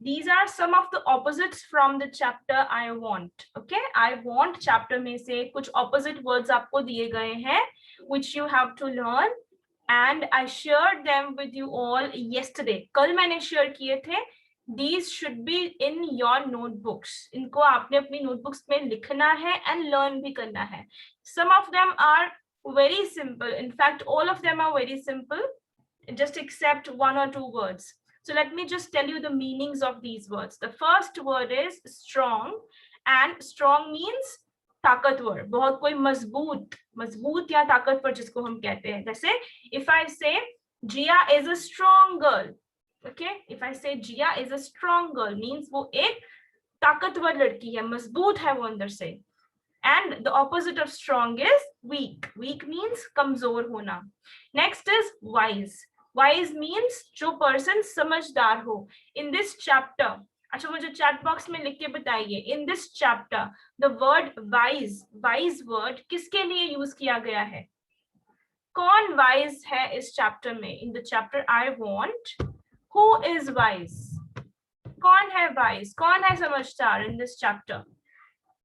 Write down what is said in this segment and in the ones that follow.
these are some of the opposites from the chapter I want. Okay, I want chapter में से कुछ opposite words आपको दिए गए हैं which you have to learn, and I shared them with you all yesterday. कल मैंने share किए थे. These should be in your notebooks. इनको आपने अपनी notebooks में लिखना है and learn भी करना है. Some of them are very simple. In fact, all of them are very simple, just except one or two words. So let me just tell you the meanings of these words. The first word is strong, and strong means ताकतवर, बहुत कोई मजबूत या ताकतवर जिसको हम कहते हैं. जैसे if I say Jia is a strong girl, okay, if I say Jia is a strong girl means वो एक ताकतवर लड़की है, मजबूत है वो अंदर से. And the opposite of strong is weak. Weak means कमजोर होना. Next is wise. Wise means जो person समझदार हो. In this chapter, अच्छा मुझे chat box में लिख के बताइए. In this chapter, the word wise word किसके लिए use किया गया है? कौन wise है इस chapter में? In the chapter I want, who is wise? कौन है wise? कौन है समझदार in this chapter?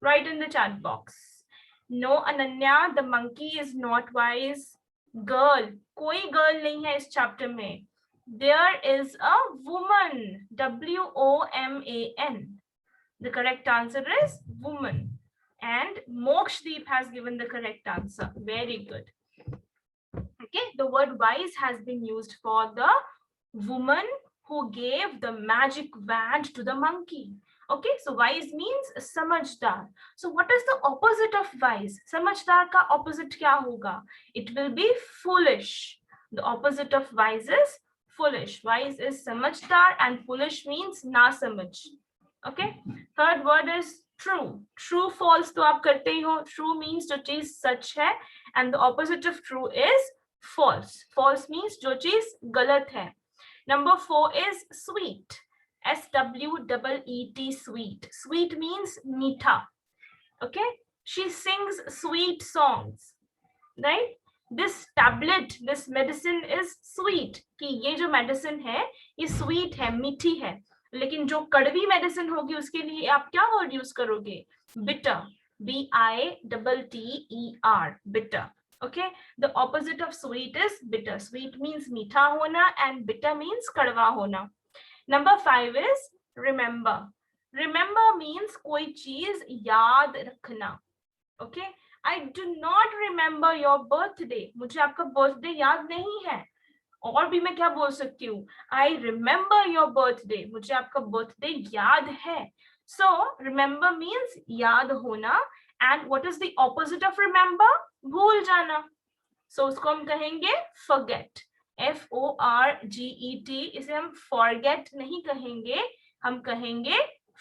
Write in the chat box. No, Ananya, the monkey is not wise. Girl, कोई girl नहीं है इस chapter में. There is a woman. WOMAN. The correct answer is woman. And Mokshdeep has given the correct answer. Very good. Okay, the word wise has been used for the woman who gave the magic wand to the monkey. Okay, so wise means समझदार. So what is the opposite of wise? समझदार का opposite क्या होगा? It will be foolish. The opposite of wise is foolish. Wise is समझदार and foolish means ना समझ. Okay, third word is true. True false तो आप करते ही हो. True means जो चीज सच है, and the opposite of true is false. False means जो चीज गलत है. Number 4 is sweet. SWEET, sweet. Sweet means meetha. Okay, she sings sweet songs, right? This tablet, this medicine is sweet. कि ये जो medicine है ये sweet है, मीठी है. लेकिन जो कड़वी medicine होगी उसके लिए आप क्या word use करोगे? Bitter. BITTER. Bitter. Okay, the opposite of sweet is bitter. Sweet means मीठा होना and bitter means कड़वा होना. Number 5 is remember. Remember means कोई चीज याद रखना. Okay, I do not remember your birthday. मुझे आपका birthday याद नहीं है. और भी मैं क्या बोल सकती हूँ? I remember your birthday. मुझे आपका birthday याद है. So remember means याद होना. And what is the opposite of remember? भूल जाना. So उसको हम कहेंगे forget. FORGET. इसे हम forget नहीं कहेंगे, हम कहेंगे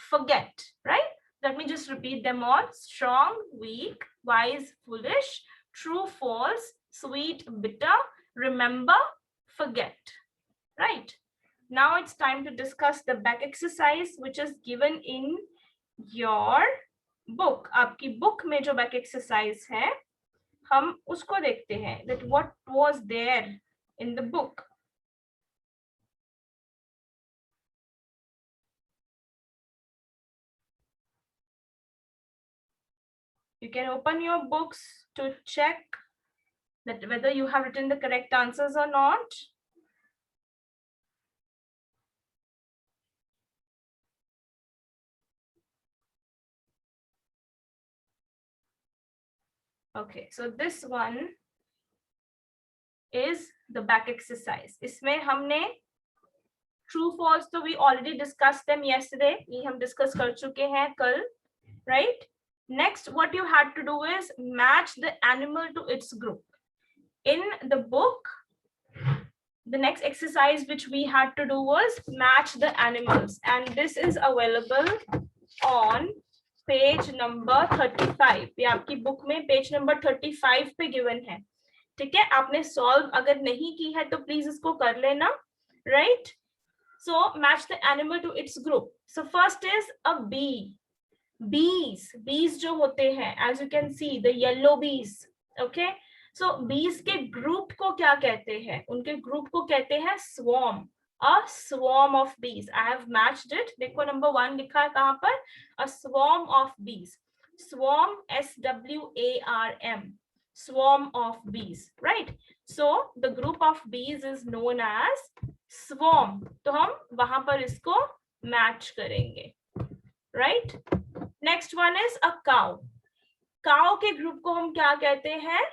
forget, right? Let me just repeat them all. Strong, weak, wise, foolish, true, false, sweet, bitter, remember, forget, right? Now it's time to discuss the back exercise which is given in your book. आपकी book में जो back exercise है हम उसको देखते हैं, that what was there in the book. You can open your books to check that whether you have written the correct answers or not. Okay, so this one is the back exercise. इसमें हमने true false तो we already discussed them yesterday. ये हम discuss कर चुके हैं कल, right? Next, what you had to do is match the animal to its group. In the book, the next exercise which we had to do was match the animals, and this is available on page number 35. ये आपकी book में page number 35 पे given है. ठीक है, आपने solve अगर नहीं की है तो please इसको कर लेना, right? So match the animal to its group. So first is a bee. Bees जो होते हैं, as you can see, the yellow bees. Okay, so bees के group को क्या कहते हैं? उनके group को कहते हैं swarm. a swarm of bees. I have matched it. देखो number 1 लिखा है कहाँ पर? A swarm of bees. Swarm, SWARM. Swarm of bees, right? So the group of bees is known as swarm. तो हम वहां पर इसको match करेंगे, right? Next one is a cow. Cow के group को हम क्या कहते हैं?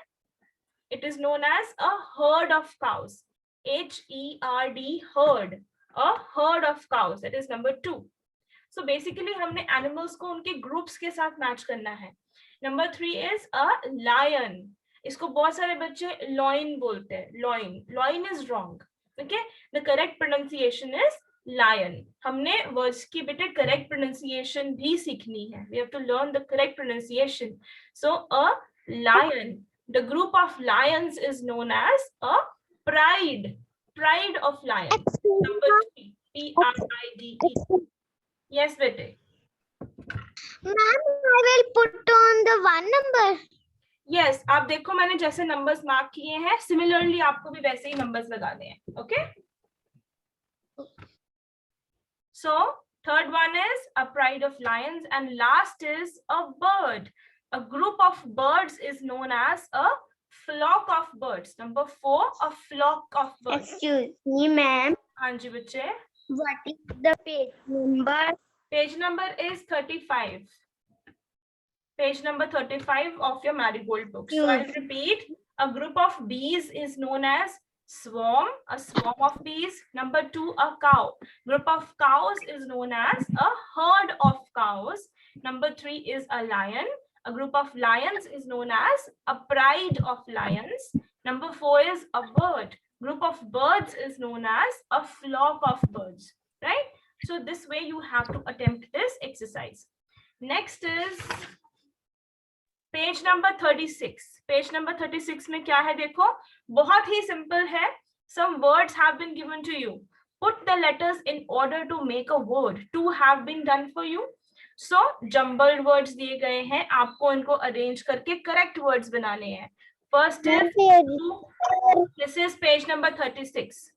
It is known as a herd of cows. HERD, herd. A herd of cows. That is number 2. So basically हमने animals को उनके groups के साथ match करना है. Number 3 is a lion. इसको बहुत सारे बच्चे loin बोलते हैं. Loin. Loin is wrong. Okay? The correct pronunciation is lion. हमने words की बेटे correct pronunciation भी सीखनी है. We have to learn the correct pronunciation. So a lion. The group of lions is known as a pride. Pride of lions. Number 3. PRIDE. Yes, bete. Ma'am, I will put on the 1 number. Yes, आप देखो मैंने जैसे numbers mark किए हैं, similarly आपको भी वैसे ही numbers लगाने हैं. Okay? So third one is a pride of lions, and last is a bird. A group of birds is known as a flock of birds. Number 4, a flock of birds. Excuse me, ma'am. हाँ जी बच्चे. What is the page number? Page number is 35. Page number 35 of your Marigold book. So I'll repeat. A group of bees is known as swarm, a swarm of bees. Number 2, a cow. Group of cows is known as a herd of cows. Number 3 is a lion. A group of lions is known as a pride of lions. Number 4 is a bird. Group of birds is known as a flock of birds, right? So this way you have to attempt this exercise. Next is page number 36. Page number 36 में क्या है देखो, बहुत ही simple है. Some words have been given to you. Put the letters in order to make a word. 2 have been done for you. So jumbled words दिए गए हैं, आपको इनको arrange करके correct words बनाने हैं. First is 2. This is page number 36.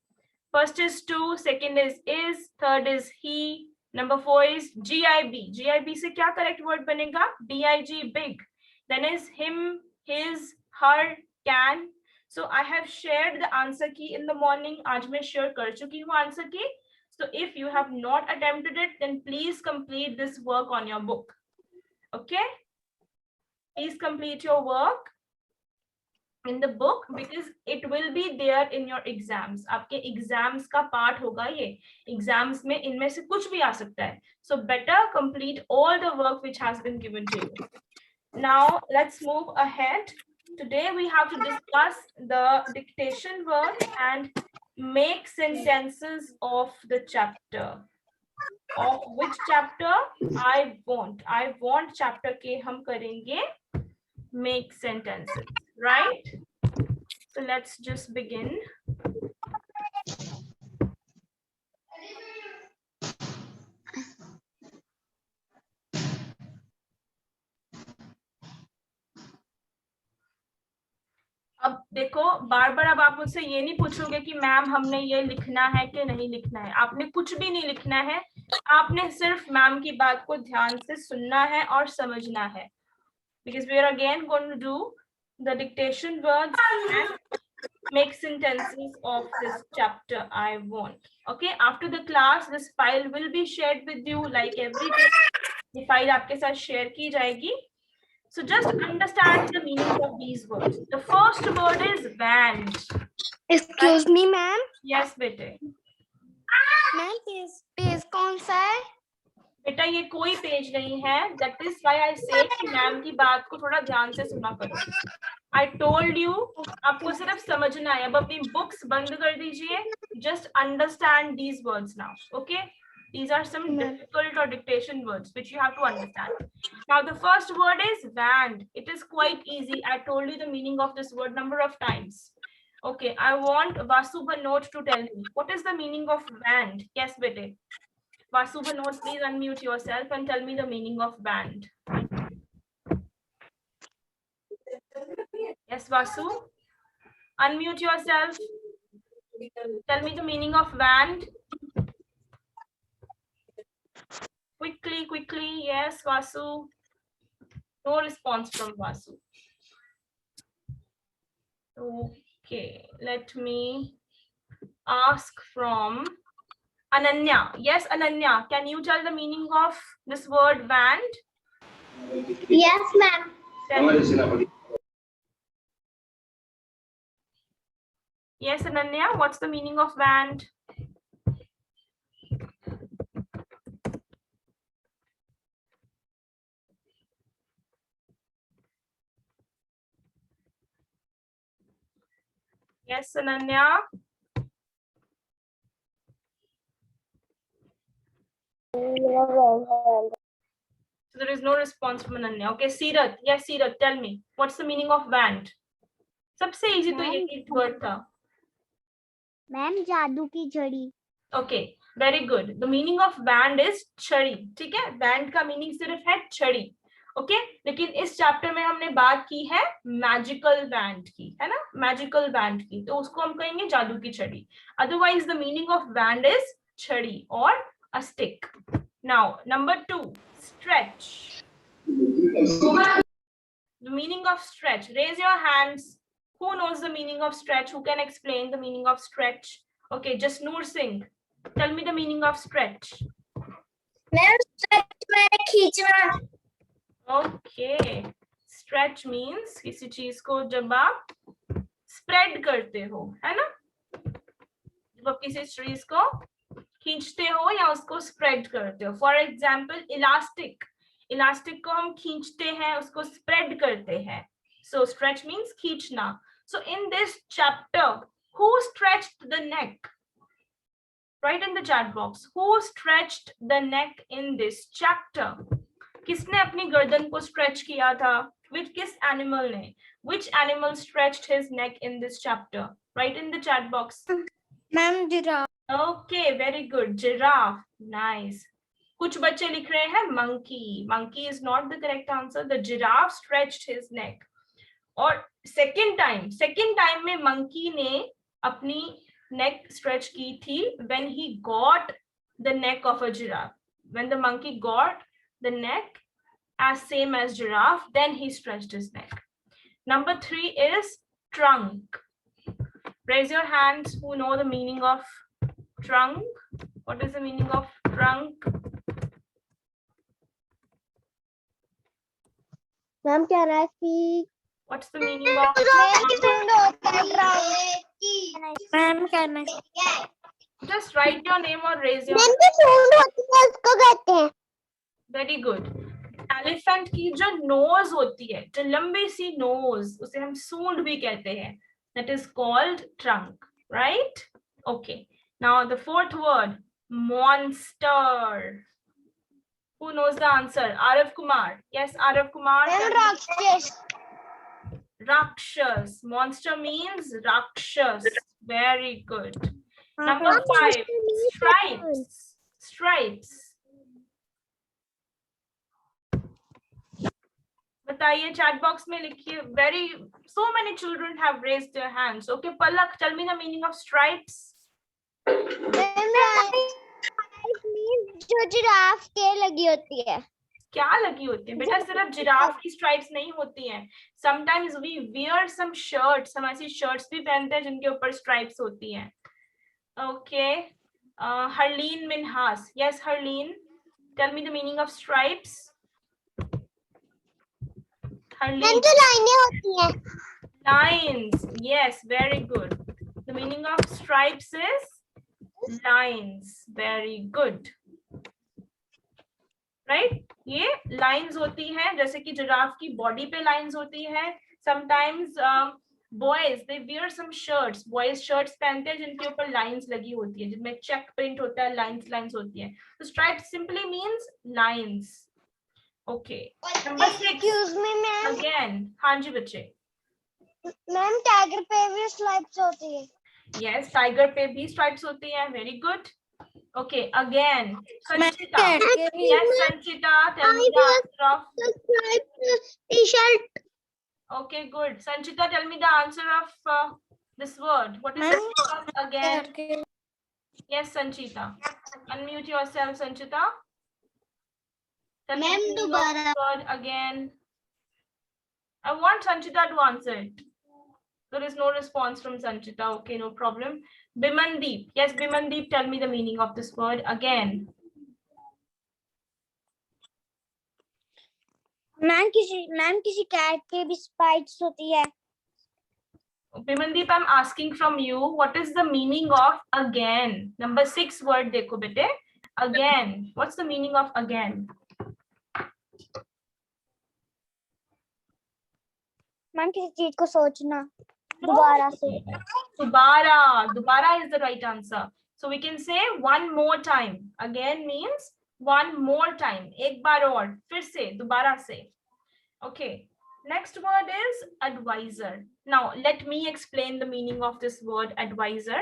First is 2, second is, third is he. Number 4 is GIB. GIB से क्या correct word बनेगा? BIG, big. Then is him, his, her, can. So I have shared the answer key in the morning. आज मैं share कर चुकी हूँ answer key. So if you have not attempted it, then please complete this work on your book. Okay? Please complete your work in the book because it will be there in your exams. आपके exams का part होगा ये. Exams में इनमें से कुछ भी आ सकता है. So better complete all the work which has been given to you. Now let's move ahead. Today we have to discuss the dictation words and make sentences of the chapter. Of which chapter? I want chapter के हम करेंगे make sentences, right? So let's just begin. अब देखो बार बार अब आप मुझसे ये नहीं पूछोगे कि मैम हमने ये लिखना है कि नहीं लिखना है. आपने कुछ भी नहीं लिखना है, आपने सिर्फ मैम की बात को ध्यान से सुनना है और समझना है. Because we are again going to do the dictation words and make sentences of this chapter I want. Okay, after the class this file will be shared with you like every day. ये file आपके साथ share की जाएगी. So just understand the meaning of these words. The first word is band. Excuse me, ma'am. Yes, bete. Ma'am, page कौन सा है? बेटा ये कोई पेज नहीं है. That is why I say कि मैम की बात को थोड़ा ध्यान से सुना करो. I told you आपको सिर्फ समझना है. अब अपनी books बंद कर दीजिए. Just understand these words now. Okay? These are some difficult or dictation words which you have to understand. Now the first word is band. It is quite easy. I told you the meaning of this word number of times. Okay, I want Vasu Banot to tell me what is the meaning of band. Yes, bete. Vasu Banot, please unmute yourself and tell me the meaning of band. Yes, Vasu. Unmute yourself. Tell me the meaning of band. Quickly. Yes, Vasu. No response from Vasu. Okay, let me ask from Ananya. Yes, Ananya, can you tell the meaning of this word band? Yes, ma'am. Tell me. Yes, Ananya, what's the meaning of band? Yes, Ananya. So there is no response from Ananya. Okay, Sirat. Yes, Sirat, tell me. What's the meaning of band? सबसे easy तो यही word था. Ma'am जादू की झड़ी. Okay, very good. The meaning of band is छड़ी. ठीक है? Band का meaning सिर्फ है छड़ी. ओके लेकिन इस चैप्टर में हमने बात की है मैजिकल बैंड की, है ना, मैजिकल बैंड की, तो उसको हम कहेंगे जादू की छड़ी. Otherwise the meaning of band is छड़ी और a stick. Now number 2, stretch. The meaning of stretch. Raise your hands. Who knows the meaning of stretch? Who can explain the meaning of stretch? Okay, just Noor Singh. Tell me the meaning of stretch. Ma'am stretch में खींचना. Okay, stretch means किसी चीज को जब आप spread करते हो, है ना, जब आप किसी चीज को खींचते हो या उसको spread करते हो. For example, elastic. इलास्टिक को हम खींचते हैं, उसको स्प्रेड करते हैं. So stretch means खींचना. So in this chapter, who stretched the neck? Write in the chat box. Who stretched the neck in this chapter? किसने अपनी गर्दन को stretch किया था? किस animal ने? Which animal stretched his neck in this chapter? Write in the chat box. Ma'am giraffe. Okay, very good. Giraffe. Nice. कुछ बच्चे लिख रहे हैं monkey. Monkey is not the correct answer. The giraffe stretched his neck. और second time में monkey ने अपनी neck stretch की थी when he got the neck of a giraffe. When the monkey got the neck as same as giraffe, then he stretched his neck. Number 3 is trunk. Raise your hands who know the meaning of trunk. What is the meaning of trunk? Ma'am कह रहा है कि What's the meaning of ma'am कहना है. Just write your name or raise your ma'am जो सूंड होती है उसको कहते हैं. Very good. Elephant की जो nose होती है, जो लंबी सी nose, उसे हम सूंड भी कहते हैं. That is called trunk, right? Okay. Now the fourth word, monster. Who knows the answer? Arav Kumar. Yes, Arav Kumar. Rakshas. Monster means Rakshas. Very good. Number 5, stripes. Stripes. बताइए chat box में लिखिए. So many children have raised their hands. Okay, Palak, tell me the meaning of stripes. जो giraffe के लगी होती है. क्या लगी होती है बेटा? सिर्फ जिराफ की स्ट्राइप्स नहीं होती हैं. Sometimes we wear some shirts. हम ऐसी shirts भी पहनते हैं जिनके ऊपर स्ट्राइप्स होती हैं. Okay. Harleen Minhas. Yes, Harleen. Tell me the meaning of stripes. Harleen. जो लाइनें होती हैं. Lines. Yes, very good. The meaning of stripes is lines. Very good. Right? ये lines होती हैं, जैसे कि जिराफ की बॉडी पे lines होती हैं. Sometimes boys they wear some shirts. Boys shirts पहनते हैं जिनके ऊपर lines लगी होती है, जिनमें check print होता है, lines होती हैं. So stripes simply means lines. Okay. Number 6. Excuse me, ma'am. Again. हाँ जी बच्चे. मैम टाइगर पे भी स्ट्राइप्स होती है. Yes, tiger पे भी stripes होती हैं. Very good. Okay, again. Sanchita. Yes, Sanchita. Tell me the answer of striped t-shirt. Okay, good. Sanchita, tell me the answer of this word. What is the meaning of again? Yes, Sanchita. Unmute yourself, Sanchita. Tell me the Ma'am, meaning of दोबारा. this word again. I want Sanchita to answer it. There is no response from Sanchita. Okay, no problem. Bimandeep. Yes, Bimandeep, tell me the meaning of this word again. Ma'am किसी cat के भी spikes होती है. Bimandeep, I'm asking from you, what is the meaning of again? Number 6 word देखो बेटे. Again. What's the meaning of again? Ma'am किसी चीज को सोचना दोबारा से. Dubara is the right answer. So we can say one more time. Again means one more time. एक बार और, फिर से, दोबारा से. Okay. Next word is advisor. Now let me explain the meaning of this word advisor.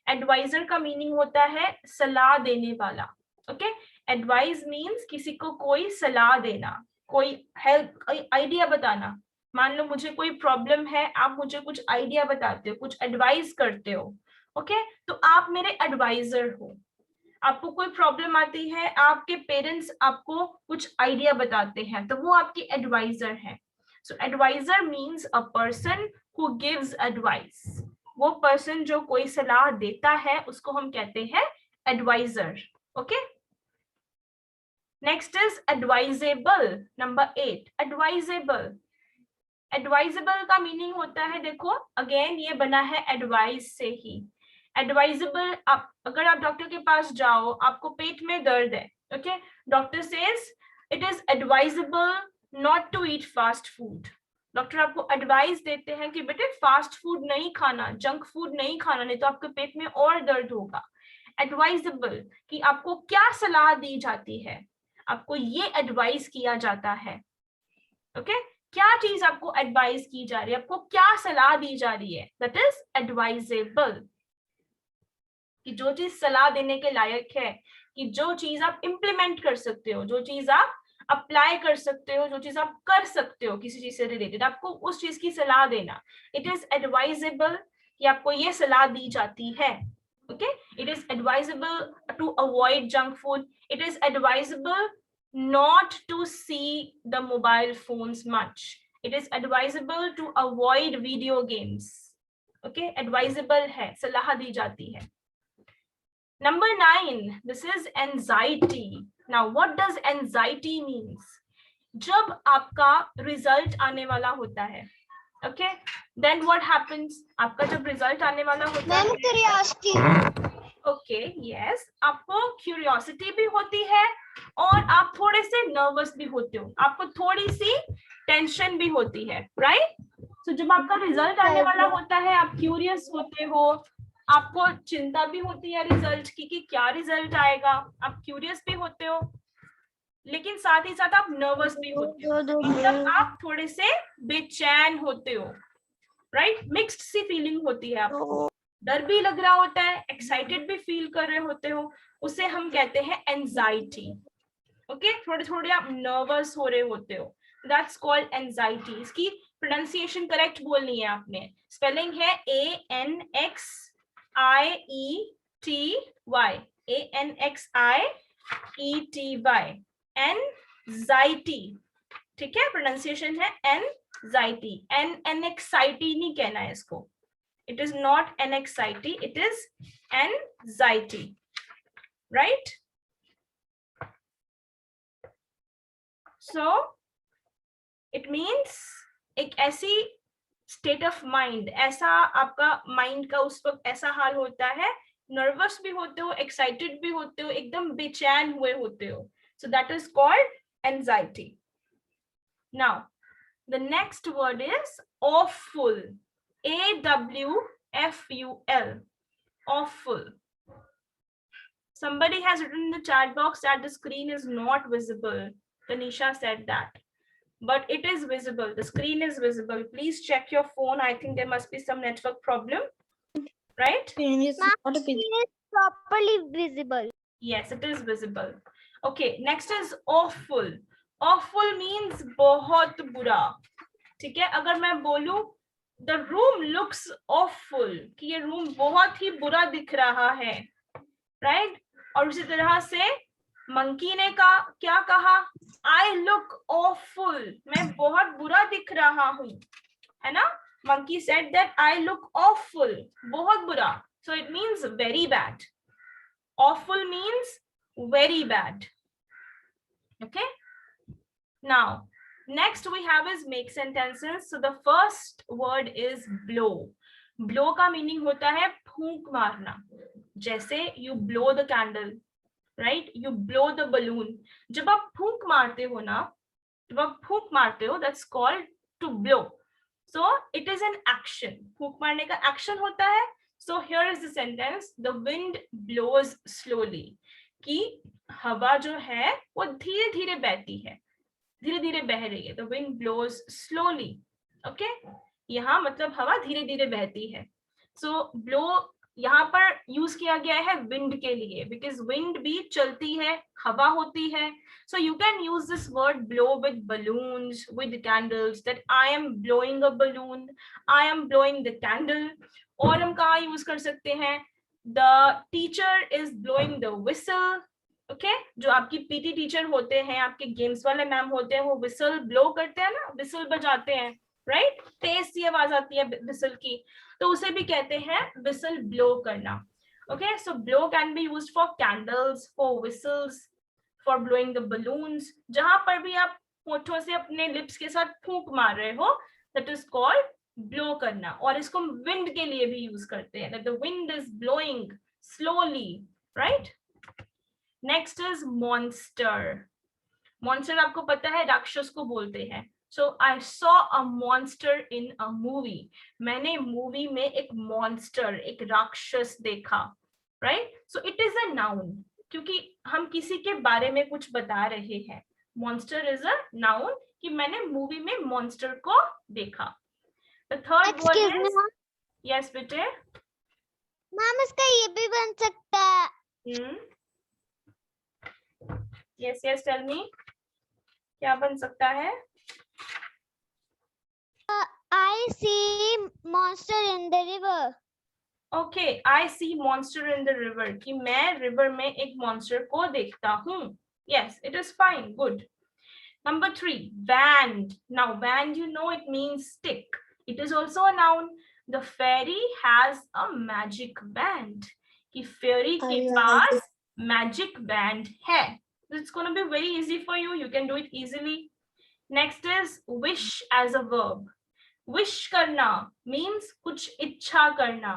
Advisor का meaning होता है सलाह देने वाला. Okay. Advise means किसी को कोई सलाह देना, कोई help, कोई idea बताना. मान लो मुझे कोई प्रॉब्लम है, आप मुझे कुछ आइडिया बताते हो, कुछ एडवाइस करते हो. ओके, तो आप मेरे एडवाइजर हो. आपको कोई प्रॉब्लम आती है, आपके पेरेंट्स आपको कुछ आइडिया बताते हैं, तो वो आपकी एडवाइजर है. So adviser means a person who gives advice. वो पर्सन जो कोई सलाह देता है उसको हम कहते हैं adviser. Okay, next is advisable. Number 8, advisable. Advisable का मीनिंग होता है, देखो अगेन ये बना है एडवाइस से ही. एडवाइजेबल, अगर आप डॉक्टर के पास जाओ, आपको पेट में दर्द है, okay, doctor says it is advisable not to eat fast food. Doctor आपको एडवाइस देते हैं कि बेटे फास्ट फूड नहीं खाना, जंक फूड नहीं खाना, नहीं तो आपके पेट में और दर्द होगा. एडवाइजेबल कि आपको क्या सलाह दी जाती है, आपको ये एडवाइस किया जाता है. ओके, क्या चीज आपको एडवाइस की जा रही है, आपको क्या सलाह दी जा रही है, दैट इज एडवाइजेबल. कि जो चीज सलाह देने के लायक है, कि जो चीज आप इंप्लीमेंट कर सकते हो, जो चीज आप अप्लाई कर सकते हो, जो चीज आप कर सकते हो किसी चीज से रिलेटेड, आपको उस चीज की सलाह देना. इट इज एडवाइजेबल कि आपको ये सलाह दी जाती है. Okay, it is advisable to avoid junk food. It is advisable not to see the mobile phones much. It is advisable to avoid video games. Okay, advisable है, सलाह दी जाती है. Number 9, this is anxiety. Now what does anxiety means? जब आपका result आने वाला होता है, okay, then what happens? आपका जब रिजल्ट आने वाला होता है, curiosity. ओके, यस, आपको क्यूरियोसिटी भी होती है और आप थोड़े से नर्वस भी होते हो, आपको थोड़ी सी टेंशन भी होती है, राइट? सो जब आपका रिजल्ट आने वाला होता है, आप क्यूरियस होते हो, आपको चिंता भी होती है रिजल्ट की कि क्या रिजल्ट आएगा, आप क्यूरियस भी होते हो, लेकिन साथ ही साथ आप नर्वस भी होते हो, मतलब आप थोड़े से बेचैन होते हो, राइट? मिक्स्ड सी फीलिंग होती है आपको, डर भी लग रहा होता है, एक्साइटेड भी फील कर रहे होते हो, उसे हम कहते हैं एंजाइटी. ओके, थोड़े थोड़े आप नर्वस हो रहे होते हो, दैट्स कॉल्ड एंजाइटी. इसकी प्रोनाउंसिएशन करेक्ट बोलनी है आपने. स्पेलिंग है ANXIETY, ANXIETY, एंजाइटी. ठीक है, प्रोनाउंसिएशन है एंजाइटी. एनएक्साइटी नहीं कहना है इसको. It is not anxiety, it is anxiety, right? So it means एक ऐसी state of mind, ऐसा आपका mind का उस वक्त ऐसा हाल होता है, nervous भी होते हो, excited भी होते हो, एकदम बेचैन हुए होते हो. So that is called anxiety. Now the next word is awful. AWFUL, awful. Somebody has written in the chat box that the screen is not visible. Tanisha said that, but it is visible. The screen is visible. Please check your phone. I think there must be some network problem, right? Screen is properly visible. Yes, it is visible. Okay, next is awful. Awful means बहुत बुरा. ठीक है, अगर मैं बोलूं the room looks awful, कि ये room बहुत ही बुरा दिख रहा है, right? और उसी तरह से मंकी ने क्या कहा? आई लुक ऑफुल, मैं बहुत बुरा दिख रहा हूं, है ना? Monkey said that I look awful, बहुत बुरा. So it means very bad. Awful means very bad. Okay. Now, next we have is make sentences. So the first word is blow. Blow का meaning होता है फूंक मारना. जैसे you blow the candle, right? You blow the balloon. जब आप फूंक मारते हो ना, जब आप फूंक मारते हो, that's called to blow. So it is an action. फूंक मारने का action होता है. So here is the sentence: the wind blows slowly. कि हवा जो है वो धीरे धीरे बहती है, धीरे धीरे बह रही है. The wind blows slowly. Okay? यहाँ मतलब हवा धीरे धीरे बहती है. So blow यहाँ पर यूज किया गया है विंड के लिए, बिकॉज विंड भी चलती है, हवा होती है. So you can use this word blow with balloons, with candles, that I am blowing a balloon, I am blowing the candle. और हम कहाँ यूज कर सकते हैं? The teacher is blowing the whistle. Okay? जो आपकी पीटी टीचर होते हैं, आपके गेम्स वाले मैम होते हैं, वो whistle blow करते हैं ना, whistle बजाते हैं, राइट? तेज सी आवाज आती है whistle की, तो उसे भी कहते हैं whistle blow करना. Okay? So blow can be used for candles, for whistles, for blowing the balloons. जहां पर भी आप होठों से अपने लिप्स के साथ फूंक मार रहे हो, that is called blow करना. और इसको wind के लिए भी यूज करते हैं, that the wind is blowing slowly, right? Next is monster. Monster आपको पता है राक्षस को बोलते हैं. So I saw a monster in a movie. मैंने मूवी में एक monster, एक राक्षस देखा, right? So it is a noun. क्योंकि हम किसी के बारे में कुछ बता रहे हैं. Monster is a noun कि मैंने मूवी में monster को देखा. The third word is, yes बेटे. मैम इसका ये भी बन सकता है. Yes, yes, tell me. क्या बन सकता है? I see monster in the river. Okay, I see monster in the river. कि मैं river में एक monster को देखता हूँ. Yes, it is fine, good. Number 3, band. Now, band, you know, it means stick. It is also a noun. The fairy has a magic band. कि fairy के पास magic band है. It's going to be very easy for you. You can do it easily. Next is wish as a verb. Wish करना means कुछ इच्छा करना.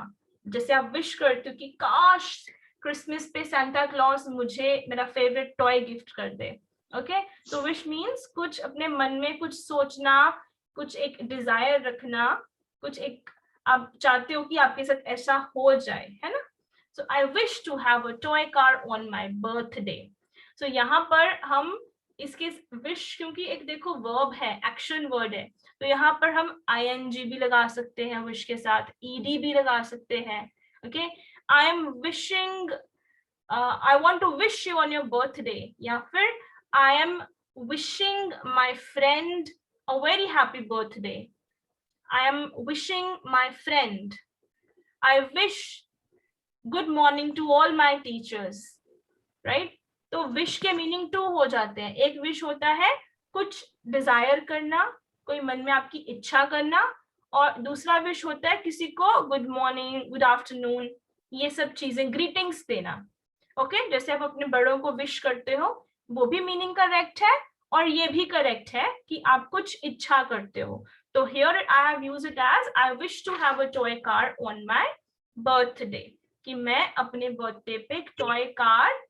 जैसे आप wish करते हो कि काश क्रिसमस पे सांता क्लॉज मुझे मेरा फेवरेट टॉय गिफ्ट कर दे. ओके, तो विश मीन्स कुछ अपने मन में कुछ सोचना, कुछ एक डिजायर रखना, कुछ एक आप चाहते हो कि आपके साथ ऐसा हो जाए, है ना? So I wish to have a toy car on my birthday. So यहाँ पर हम इसके विश, क्योंकि एक देखो वर्ब है, एक्शन वर्ड है, तो यहाँ पर हम ing भी लगा सकते हैं विश के साथ, ed भी लगा सकते हैं. Okay, I am wishing, I want to wish you on your birthday, या फिर I am wishing my friend a very happy birthday. I am wishing my friend, I wish good morning to all my teachers, right? तो wish के meaning 2 हो जाते हैं. एक wish होता है कुछ डिजायर करना, कोई मन में आपकी इच्छा करना, और दूसरा विश होता है किसी को गुड मॉर्निंग, गुड आफ्टरनून, ये सब चीजें, ग्रीटिंग्स देना. ओके, जैसे आप अपने बड़ों को विश करते हो, वो भी मीनिंग करेक्ट है, और ये भी करेक्ट है कि आप कुछ इच्छा करते हो. तो here I have used it as I wish to have a toy car on my birthday, कि मैं अपने बर्थडे पे एक टॉय कार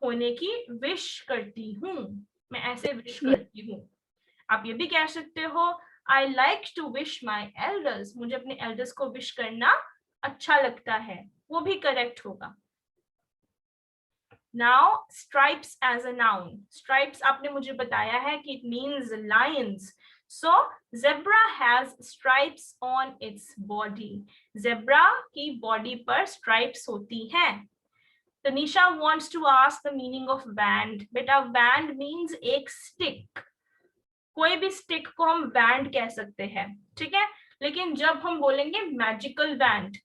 होने की विश करती हूँ, मैं ऐसे विश करती हूँ. आप ये भी कह सकते हो I like to wish my elders, मुझे अपने एल्डर्स को विश करना अच्छा लगता है, वो भी करेक्ट होगा. Now stripes as a noun. Stripes आपने मुझे बताया है कि it means lines. So zebra has stripes on its body. Zebra की बॉडी पर स्ट्राइप्स होती हैं. Tanisha wants to ask the meaning of band. बेटा band means एक stick. कोई भी stick को हम band कह सकते हैं, ठीक है? लेकिन जब हम बोलेंगे magical band,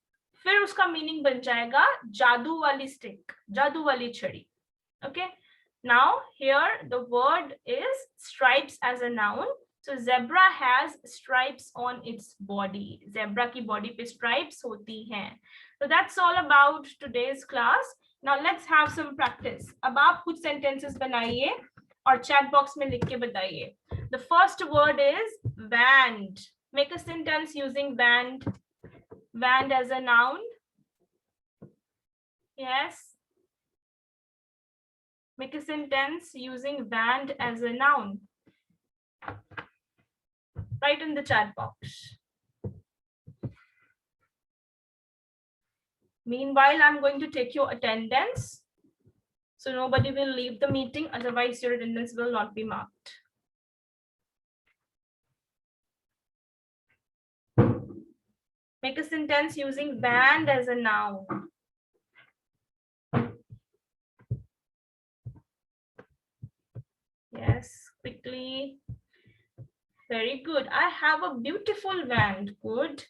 फिर उसका meaning बन जाएगा जादू वाली stick, जादू वाली छड़ी. Okay, Now here the word is stripes as a noun. So zebra has stripes on its body. Zebra की body पे stripes होती हैं. So that's all about today's class. Now let's have some practice. अब आप कुछ sentences बनाइए और chat box में लिख के बताइए. The first word is band. Make a sentence using band. Band as a noun. Yes. Make a sentence using band as a noun. Write in the chat box. Meanwhile, I'm going to take your attendance. So nobody will leave the meeting, otherwise your attendance will not be marked. Make a sentence using band as a noun. Yes, quickly. Very good. I have a beautiful wand. Good.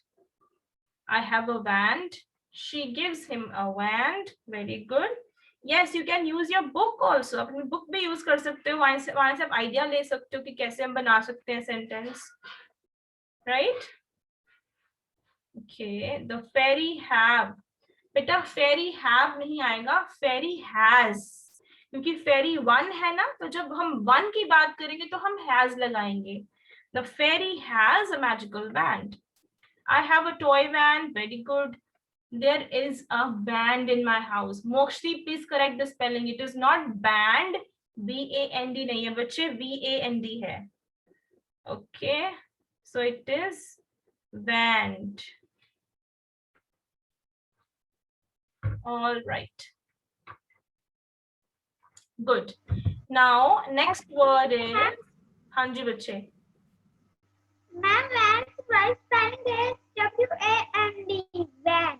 I have a wand. She gives him a wand. Very good. Yes, you can use your book also. अपनी book भी use कर सकते हो. वहाँ से आप idea ले सकते हो कि कैसे हम बना सकते हैं sentence. Right? Okay. The fairy have. बेटा fairy have नहीं आएगा. Fairy has. क्योंकि fairy one है ना, तो जब हम one की बात करेंगे तो हम has लगाएंगे. The fairy has a magical wand. I have a toy wand. Very good. There is a band in my house. Mokshri, please correct the spelling. It is not band. B-A-N-D नहीं है बच्चे. V-A-N-D है. Okay. So it is band. All right. Good. Now next word is हाँ जी बच्चे. Ma'am, wand's right spelling is W-A-N-D. Wand.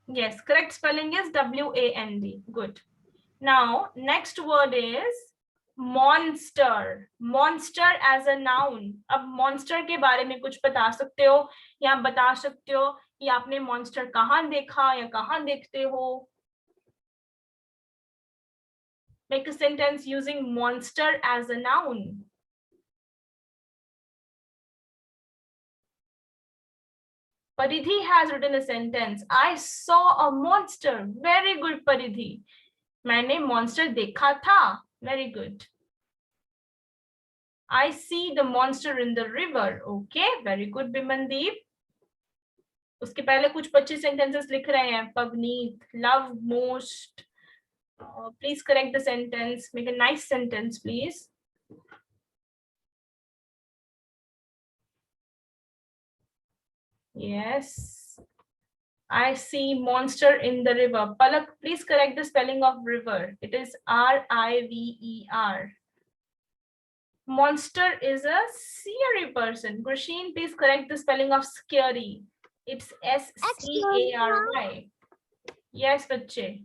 Yes, correct spelling is W-A-N-D. Good. Now next word is monster. Monster as a noun. अब monster के बारे में कुछ बता सकते हो या बता सकते हो कि आपने monster कहाँ देखा या कहाँ देखते हो. Make a sentence using monster as a noun. Paridhi has written a sentence. I saw a monster. Very good, Paridhi. मैंने monster देखा था. Very good. I see the monster in the river. Okay, very good, Bimandeep. उसके पहले कुछ बच्चे sentences लिख रहे हैं. Pavneet, love most. Please correct the sentence. Make a nice sentence, please. Yes. I see monster in the river. Palak, please correct the spelling of river. It is R-I-V-E-R. Monster is a scary person. Grasheen, please correct the spelling of scary. It's S-C-A-R-Y. Yes, बच्चे.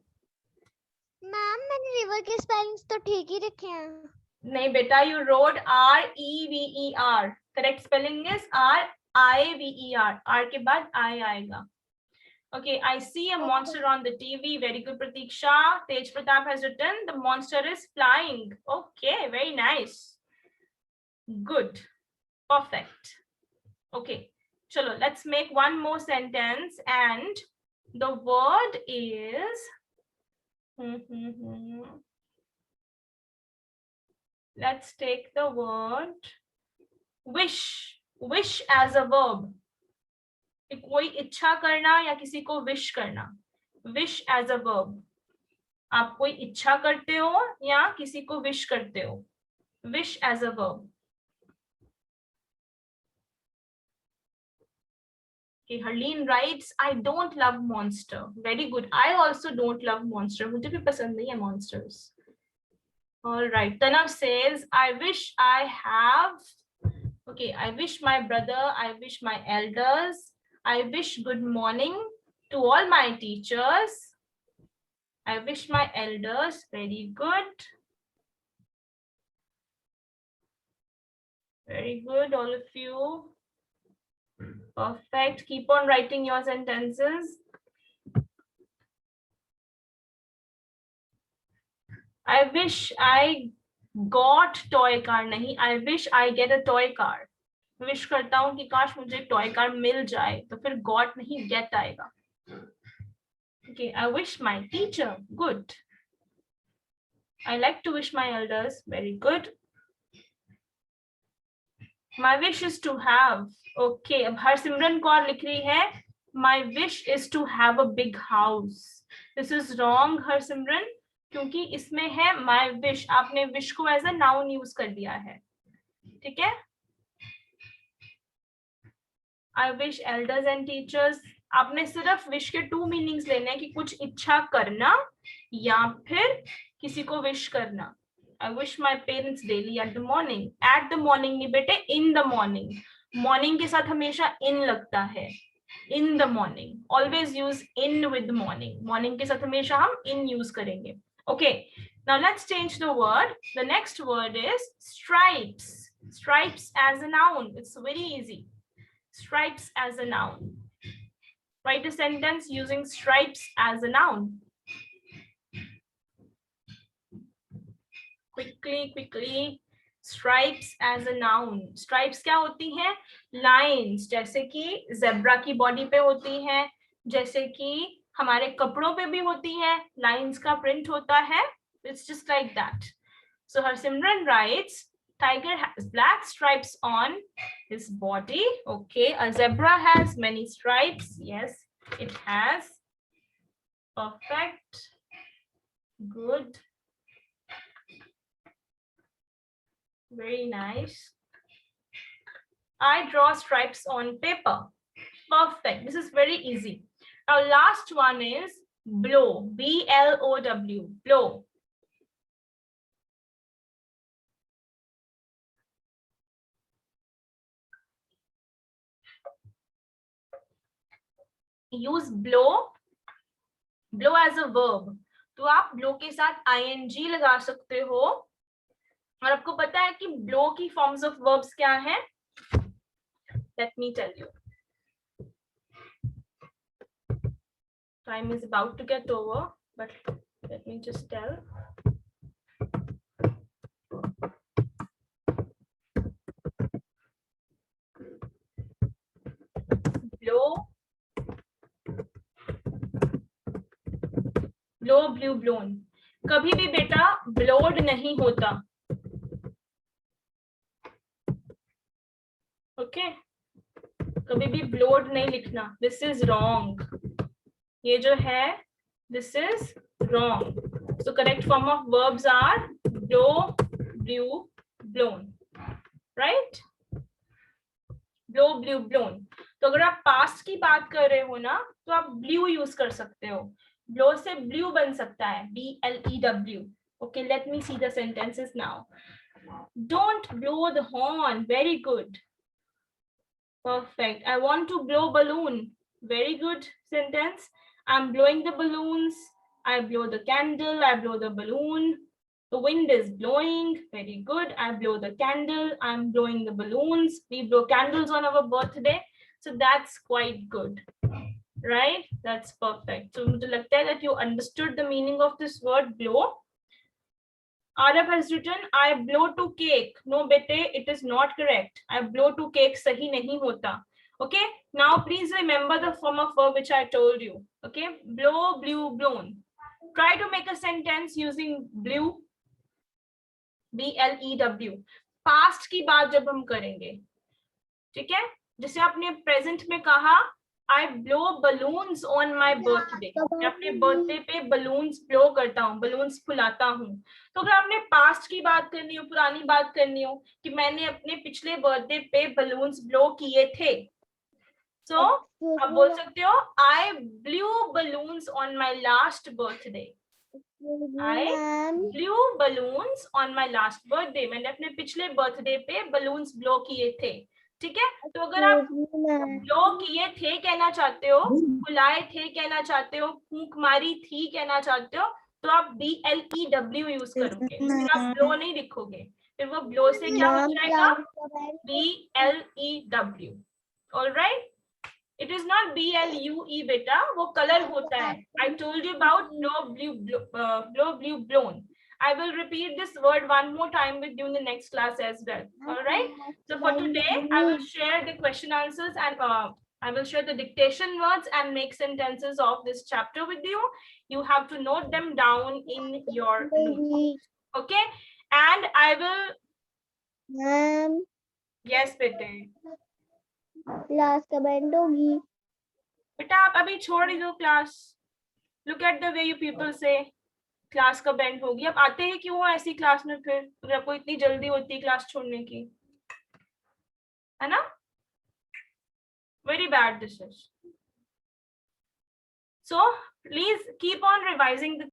Ma'am मैंने river के spellings तो ठीक ही रखे हैं. नहीं बेटा, you wrote R-E-V-E-R. Correct spelling is R-I-V-E-R. R के बाद I आएगा. Okay, I see a monster on the TV. Very good, Pratiksha. Tej Pratap has written the monster is flying. Okay, very nice. Good. Perfect. Okay, chalo, let's make one more sentence and the word is let's take the word wish. Wish as a verb. कोई इच्छा करना या किसी को wish करना. Wish as a verb. आप कोई इच्छा करते हो या किसी को विश करते हो. Wish as a verb. Okay, Harleen writes, I don't love monster. Very good. I also don't love monster. मुझे भी पसंद नहीं है monsters. All right. Tanav says, I wish I have. Okay, I wish my brother, I wish my elders, I wish good morning to all my teachers. I wish my elders. Very good. Very good, all of you. Perfect. Keep on writing your sentences. I wish I got toy car, नहीं, I wish I get a toy car. Wish करता हूँ कि काश मुझे toy car मिल जाए, तो फिर got नहीं गेट आएगा. Okay, I wish my teacher good. I like to wish my elders very good. My wish is to have. Okay, अब हरसिमरन कौर लिख रही है my wish is to have a big house. This is wrong Harsimran, क्योंकि इसमें है my wish. आपने wish को as a noun use कर दिया है. ठीक है. I wish elders and teachers. आपने सिर्फ विश के 2 मीनिंग्स लेने हैं कि कुछ इच्छा करना या फिर किसी को विश करना. I wish my parents daily at the morning. At the morning नहीं बेटे, in the morning. Morning के साथ हमेशा in लगता है. In the morning. Always use in with morning. Morning के साथ हमेशा हम in use करेंगे. Okay. Now let's change the word. The next word is stripes. Stripes as a noun. It's very easy. Stripes as a noun. Write a sentence using stripes as a noun. Quickly. Stripes as a noun. Stripes क्या होती हैं? Lines. जैसे कि zebra की body पे होती हैं, जैसे कि हमारे कपड़ों पे भी होती हैं. Lines का print होता है. It's just like that. So Harsimran writes, tiger has black stripes on his body. Okay, a zebra has many stripes. Yes, it has. Perfect. Good. Very nice. I draw stripes on paper. Perfect. This is very easy. Now last one is blow. B-L-O-W. Blow. Use blow as a verb. तो आप blow के साथ ing लगा सकते हो. और आपको पता है कि blow की forms of verbs क्या हैं? Let me tell you. Time is about to get over, but let me just tell. Blow, blew, blown. कभी भी बेटा blowed नहीं होता. Okay? कभी भी blowed नहीं लिखना. This is wrong. ये जो है, this is wrong. So correct form of verbs are blow, blew, blown. Right? Blow, blew, blown. तो अगर आप past की बात कर रहे हो ना, तो आप blew use कर सकते हो. Blow से blew बन सकता है. B-L-E-W. Okay, let me see the sentences now. Don't blow the horn. Very good. Perfect. I want to blow balloon. Very good sentence. I'm blowing the balloons. I blow the candle. I blow the balloon. The wind is blowing. Very good. I blow the candle. I'm blowing the balloons. We blow candles on our birthday. So that's quite good. Right? That's perfect. So मुझे लगता है that you understood the meaning of this word blow. Arab has written, I blow to cake. No, bete, it is not correct. I blow to cake sahi nahi hota. Okay, now please remember the form of verb which I told you. Okay, blow, blew, blown. Try to make a sentence using blew. B-L-E-W. Past की बात जब हम करेंगे, ठीक है, जैसे आपने present में कहा, I blow balloons on my birthday. मैं अपने birthday पे balloons blow करता हूँ, balloons फुलाता हूँ. तो अगर आपने past की बात करनी हो, पुरानी बात करनी हो कि मैंने अपने पिछले birthday पे balloons blow किए थे, तो आप बोल सकते हो I blew balloons on my last birthday. I blew balloons on my last birthday. मैंने अपने पिछले birthday पे balloons blow किए थे. ठीक है, तो अगर आप ब्लो किए थे कहना चाहते हो, बुलाए थे कहना चाहते हो, फूंक मारी थी कहना चाहते हो, तो आप B-L-E-W यूज करोगे. फिर आप ब्लो नहीं लिखोगे, फिर वो ब्लो से क्या हो जाएगा? B-L-E-W. Alright, it is not B-L-U-E बेटा, वो कलर होता है. I told you about blow, blew, blow, blow, blew, blown. I will repeat this word one more time with you in the next class as well. All right. So for today, I will share the question answers and I will share the dictation words and make sentences of this chapter with you. You have to note them down in your notes. Okay. And I will. Ma'am Yes, bete. Class कब and होगी? बेटा आप अभी छोड़ ही दो class. Look at the way you people say. Class कब and होगी? अब आते हैं क्यों हो ऐसी क्लास में फिर? अगर आपको इतनी जल्दी होती है क्लास छोड़ने की, है ना? Very bad this is. So please keep on revising the